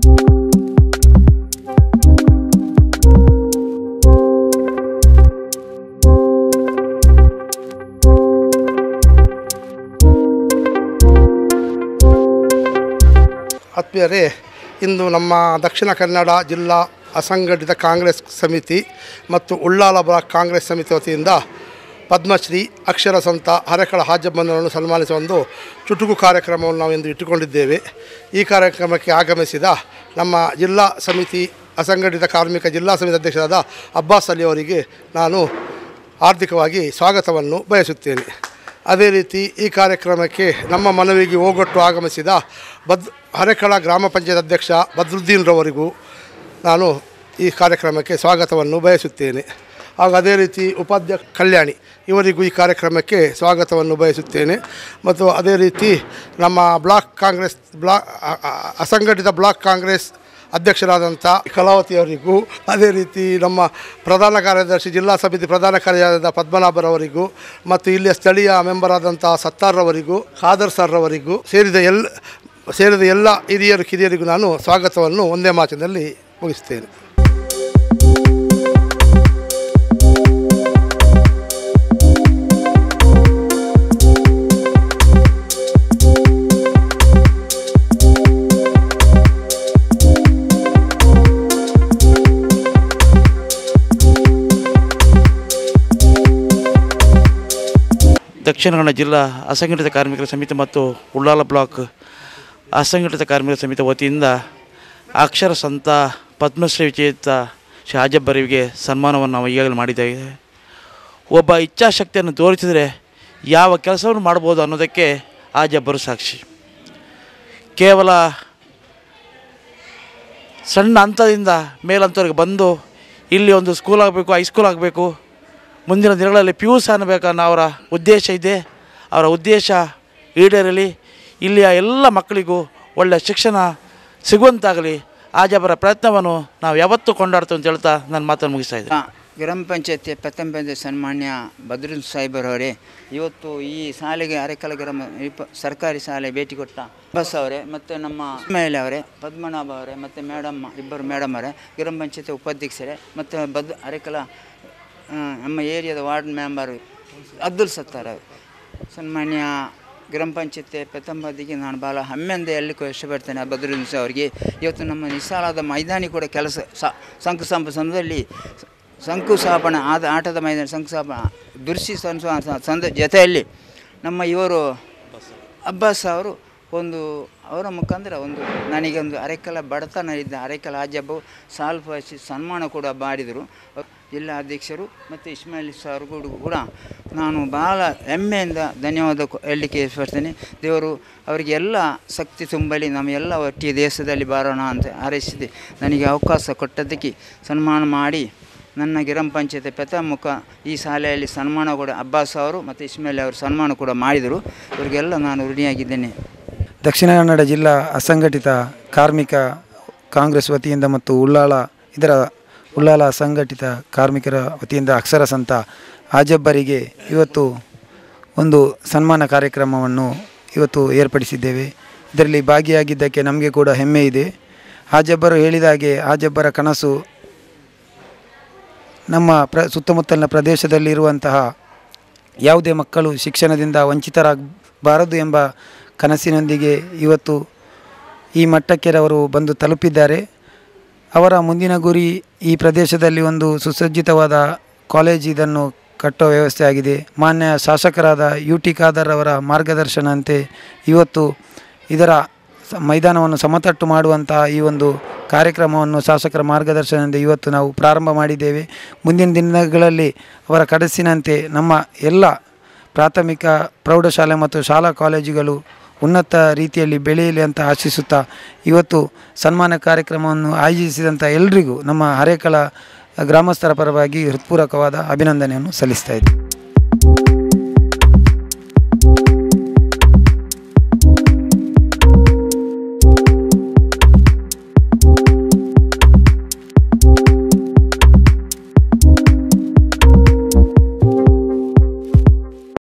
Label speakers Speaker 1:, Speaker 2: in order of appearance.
Speaker 1: ಆತ್ಮೀಯರೇ, ಇಂದು ನಮ್ಮ ದಕ್ಷಿಣ ಕನ್ನಡ ಜಿಲ್ಲಾ ಅಸಂಘಟಿತ ಕಾಂಗ್ರೆಸ್ ಸಮಿತಿ ಮತ್ತು ಉಳ್ಳಾಲ ಬ್ಲಾಕ್ ಕಾಂಗ್ರೆಸ್ ಸಮಿತಿ ವತಿಯಿಂದ ಪದ್ಮಶ್ರೀ ಅಕ್ಷರ ಸಂತ ಹರೇಕಳ ಹಾಜಬ್ಬನವರನ್ನು ಸನ್ಮಾನಿಸುವ ಒಂದು ಚುಟುಕು ಕಾರ್ಯಕ್ರಮವನ್ನು ನಾವು ಇಂದು ಇಟ್ಟುಕೊಂಡಿದ್ದೇವೆ. ಈ ಕಾರ್ಯಕ್ರಮಕ್ಕೆ ಆಗಮಿಸಿದ ನಮ್ಮ ಜಿಲ್ಲಾ ಸಮಿತಿ ಅಸಂಘಟಿತ ಕಾರ್ಮಿಕ ಜಿಲ್ಲಾ ಸಮಿತಿ ಅಧ್ಯಕ್ಷರಾದ ಅಬ್ಬಾಸ್ ಅಲಿ ಅವರಿಗೆ ನಾನು ಹಾರ್ದಿಕವಾಗಿ ಸ್ವಾಗತವನ್ನು ಬಯಸುತ್ತೇನೆ. ಅದೇ ರೀತಿ ಈ ಕಾರ್ಯಕ್ರಮಕ್ಕೆ ನಮ್ಮ ಮನವಿಗೆ ಓಗೊಟ್ಟು ಆಗಮಿಸಿದ ಹರೇಕಳ ಗ್ರಾಮ ಪಂಚಾಯತ್ ಅಧ್ಯಕ್ಷ ಬದ್ರುದ್ದೀನ್ ರವರಿಗೂ ನಾನು ಈ ಕಾರ್ಯಕ್ರಮಕ್ಕೆ ಸ್ವಾಗತವನ್ನು ಬಯಸುತ್ತೇನೆ. ಹಾಗೂ ಅದೇ ರೀತಿ ಉಪಾಧ್ಯಕ್ಷ ಕಲ್ಯಾಣಿ ಇವರಿಗೂ ಈ ಕಾರ್ಯಕ್ರಮಕ್ಕೆ ಸ್ವಾಗತವನ್ನು ಬಯಸುತ್ತೇನೆ. ಮತ್ತು ಅದೇ ರೀತಿ ನಮ್ಮ ಅಸಂಘಟಿತ ಬ್ಲಾಕ್ ಕಾಂಗ್ರೆಸ್ ಅಧ್ಯಕ್ಷರಾದಂಥ ಕಲಾವತಿಯವರಿಗೂ, ಅದೇ ರೀತಿ ನಮ್ಮ ಪ್ರಧಾನ ಕಾರ್ಯದರ್ಶಿ ಜಿಲ್ಲಾ ಸಮಿತಿ ಪ್ರಧಾನ ಕಾರ್ಯದರ್ಶಿ ಪದ್ಮನಾಭರವರಿಗೂ ಮತ್ತು ಇಲ್ಲಿಯ ಸ್ಥಳೀಯ ಮೆಂಬರಾದಂಥ ಸತ್ತಾರ್ರವರಿಗೂ, ಖಾದರ್ ಸರ್ರವರಿಗೂ ಸೇರಿದ ಎಲ್ಲ ಹಿರಿಯರು ಕಿರಿಯರಿಗೂ ನಾನು ಸ್ವಾಗತವನ್ನು ಒಂದೇ ಮಾತಿನಲ್ಲಿ ಮುಗಿಸ್ತೇನೆ.
Speaker 2: ದಕ್ಷಿಣ ಕನ್ನಡ ಜಿಲ್ಲಾ ಅಸಂಘಟಿತ ಕಾರ್ಮಿಕರ ಸಮಿತಿ ಮತ್ತು ಉಳ್ಳಾಲ ಬ್ಲಾಕ್ ಅಸಂಘಟಿತ ಕಾರ್ಮಿಕರ ಸಮಿತಿ ವತಿಯಿಂದ ಅಕ್ಷರ ಸಂತ ಪದ್ಮಶ್ರೀ ವಿಜೇತ ಶ್ರೀ ಹಾಜಬ್ಬರಿಗೆ ಸನ್ಮಾನವನ್ನು ನಾವು ಈಗಾಗಲೇ ಮಾಡಿದ್ದೇವೆ. ಒಬ್ಬ ಇಚ್ಛಾಶಕ್ತಿಯನ್ನು ತೋರಿಸಿದರೆ ಯಾವ ಕೆಲಸವನ್ನು ಮಾಡ್ಬೋದು ಅನ್ನೋದಕ್ಕೆ ಹಾಜಬ್ಬರು ಸಾಕ್ಷಿ. ಕೇವಲ ಸಣ್ಣ ಹಂತದಿಂದ ಮೇಲಂತವರೆಗೆ ಬಂದು ಇಲ್ಲಿ ಒಂದು ಸ್ಕೂಲ್ ಆಗಬೇಕು, ಹೈಸ್ಕೂಲ್ ಆಗಬೇಕು, ಮುಂದಿನ ದಿನಗಳಲ್ಲಿ PUC ಅನ್ನಬೇಕನ್ನೋ ಅವರ ಉದ್ದೇಶ ಇದೆ. ಅವರ ಉದ್ದೇಶ ಈಡೇರಲಿ, ಇಲ್ಲಿಯ ಎಲ್ಲ ಮಕ್ಕಳಿಗೂ ಒಳ್ಳೆಯ ಶಿಕ್ಷಣ ಸಿಗುವಂತಾಗಲಿ. ಹಾಜಬ್ಬರ ಪ್ರಯತ್ನವನ್ನು ನಾವು ಯಾವತ್ತೂ ಕೊಂಡಾಡ್ತೀವಿ ಅಂತ ಹೇಳ್ತಾ ನನ್ನ ಮಾತನ್ನು ಮುಗಿಸ್ತಾ ಇದ್ದೆ.
Speaker 3: ಗ್ರಾಮ ಪಂಚಾಯತಿ ಪ್ರಥಮ ಸನ್ಮಾನ್ಯ ಬದ್ರುದ್ದೀನ್ ಸಾಹೇಬರವರೇ, ಇವತ್ತು ಈ ಶಾಲೆಗೆ ಅರೆಕಲ ಗ್ರಾಮ ಸರ್ಕಾರಿ ಶಾಲೆ ಭೇಟಿ ಕೊಟ್ಟ ಬಸ್ ಅವರೇ ಮತ್ತು ನಮ್ಮ ಮೇಲೆ ಅವರೇ, ಪದ್ಮನಾಭ ಅವರೇ ಮತ್ತು ಇಬ್ಬರು ಮೇಡಮ್ ಅವರೇ, ಗ್ರಾಮ ಪಂಚಾಯತಿ ಉಪಾಧ್ಯಕ್ಷರೇ ಮತ್ತು ಅರೆಕಲ ನಮ್ಮ ಏರಿಯಾದ ವಾರ್ಡ್ ಮೆಂಬರ್ ಅಬ್ದುಲ್ ಸತ್ತಾರ್ ಅವರು, ಸನ್ಮಾನ್ಯ ಗ್ರಾಮ ಪಂಚಾಯತಿ ಪ್ರಥಮದಿಗೆ ನಾನು ಭಾಳ ಹೆಮ್ಮೆಯಿಂದ ಹೇಳಲಿಕ್ಕೆ ಇಷ್ಟಪಡ್ತೇನೆ ಬದ್ರುದ್ದೀನ್ ಸರ್ ಅವರಿಗೆ. ಇವತ್ತು ನಮ್ಮ ನಿಸಾಲಾದ ಮೈದಾನಿ ಕೂಡ ಕೆಲಸ ಶಂಕುಸ್ಥಾಪನದಲ್ಲಿ ಶಂಕುಸ್ಥಾಪನೆ ಆದ ಆಟದ ಮೈದಾನ ಶಂಕುಸ್ಥಾಪನ ದುರ್ಸಿ ಜೊತೆಯಲ್ಲಿ ನಮ್ಮ ಇವರು ಅಬ್ಬಾಸ್ ಅವರು ಅವರ ಮುಖಾಂತರ ನನಗೊಂದು ಅರೆಕಲ ಬಡತನ ಇದ್ದ ಅರೆಕಲ ಹಾಜಬ್ಬು ಸಾಲ್ಫ್ ಹಚ್ಚಿ ಸನ್ಮಾನ ಕೂಡ ಮಾಡಿದರು. ಜಿಲ್ಲಾ ಅಧ್ಯಕ್ಷರು ಮತ್ತು ಇಸ್ಮಾಯಿಲ್ ಸರ್ಗೂ ಕೂಡ ನಾನು ಭಾಳ ಹೆಮ್ಮೆಯಿಂದ ಧನ್ಯವಾದ ಹೇಳಲಿಕ್ಕೆ ಇಷ್ಟಪಡ್ತೇನೆ. ದೇವರು ಅವರಿಗೆ ಎಲ್ಲ ಶಕ್ತಿ ತುಂಬಲಿ, ನಮ್ಮೆಲ್ಲ ಒಟ್ಟಿಗೆ ದೇಶದಲ್ಲಿ ಬರೋಣ ಅಂತ ಹಾರೈಸಿದೆ. ನನಗೆ ಅವಕಾಶ ಕೊಟ್ಟದ್ದಕ್ಕೆ ಸನ್ಮಾನ ಮಾಡಿ ನನ್ನ ಗ್ರಾಮ ಪಂಚಾಯತಿ ಪ್ರಥಮ ಈ ಶಾಲೆಯಲ್ಲಿ ಸನ್ಮಾನ ಕೂಡ ಅಬ್ಬಾಸ್ ಅವರು ಮತ್ತು ಇಸ್ಮಾಯಿಲ್ ಅವರು ಸನ್ಮಾನ ಕೂಡ ಮಾಡಿದರು. ಇವರಿಗೆಲ್ಲ ನಾನು ಋಣಿಯಾಗಿದ್ದೇನೆ.
Speaker 4: ದಕ್ಷಿಣ ಕನ್ನಡ ಜಿಲ್ಲಾ ಅಸಂಘಟಿತ ಕಾರ್ಮಿಕ ಕಾಂಗ್ರೆಸ್ ವತಿಯಿಂದ ಮತ್ತು ಉಳ್ಳಾಲ ಅಸಂಘಟಿತ ಕಾರ್ಮಿಕರ ವತಿಯಿಂದ ಅಕ್ಷರ ಸಂತ ಹಾಜಬ್ಬರಿಗೆ ಇವತ್ತು ಒಂದು ಸನ್ಮಾನ ಕಾರ್ಯಕ್ರಮವನ್ನು ಇವತ್ತು ಏರ್ಪಡಿಸಿದ್ದೇವೆ. ಇದರಲ್ಲಿ ಭಾಗಿಯಾಗಿದ್ದಕ್ಕೆ ನಮಗೆ ಕೂಡ ಹೆಮ್ಮೆ ಇದೆ. ಹಾಜಬ್ಬರು ಹೇಳಿದ ಹಾಗೆ ಹಾಜಬ್ಬರ ಕನಸು ನಮ್ಮ ಸುತ್ತಮುತ್ತಲಿನ ಪ್ರದೇಶದಲ್ಲಿರುವಂತಹ ಯಾವುದೇ ಮಕ್ಕಳು ಶಿಕ್ಷಣದಿಂದ ವಂಚಿತರಾಗಬಾರದು ಎಂಬ ಕನಸಿನೊಂದಿಗೆ ಇವತ್ತು ಈ ಮಟ್ಟಕ್ಕೆ ಅವರು ಬಂದು ತಲುಪಿದ್ದಾರೆ. ಅವರ ಮುಂದಿನ ಗುರಿ ಈ ಪ್ರದೇಶದಲ್ಲಿ ಒಂದು ಸುಸಜ್ಜಿತವಾದ ಕಾಲೇಜ್ ಇದನ್ನು ಕಟ್ಟುವ ವ್ಯವಸ್ಥೆ ಆಗಿದೆ. ಮಾನ್ಯ ಶಾಸಕರಾದ UT ಖಾದರ್ ಅವರ ಮಾರ್ಗದರ್ಶನಂತೆ ಇವತ್ತು ಇದರ ಮೈದಾನವನ್ನು ಸಮತಟ್ಟು ಮಾಡುವಂತಹ ಈ ಒಂದು ಕಾರ್ಯಕ್ರಮವನ್ನು ಶಾಸಕರ ಮಾರ್ಗದರ್ಶನದಿಂದ ಇವತ್ತು ನಾವು ಪ್ರಾರಂಭ ಮಾಡಿದ್ದೇವೆ. ಮುಂದಿನ ದಿನಗಳಲ್ಲಿ ಅವರ ಕನಸಿನಂತೆ ನಮ್ಮ ಎಲ್ಲ ಪ್ರಾಥಮಿಕ ಪ್ರೌಢಶಾಲೆ ಮತ್ತು ಶಾಲಾ ಕಾಲೇಜುಗಳು ಉನ್ನತ ರೀತಿಯಲ್ಲಿ ಬೆಳೆಯಲಿ ಅಂತ ಆಶಿಸುತ್ತಾ ಇವತ್ತು ಸನ್ಮಾನ ಕಾರ್ಯಕ್ರಮವನ್ನು ಆಯೋಜಿಸಿದಂಥ ಎಲ್ರಿಗೂ ನಮ್ಮ ಹರೇಕಳ ಗ್ರಾಮಸ್ಥರ ಪರವಾಗಿ ಹೃತ್ಪೂರ್ವಕವಾದ ಅಭಿನಂದನೆಯನ್ನು ಸಲ್ಲಿಸ್ತಾ ಇದ್ದೀನಿ.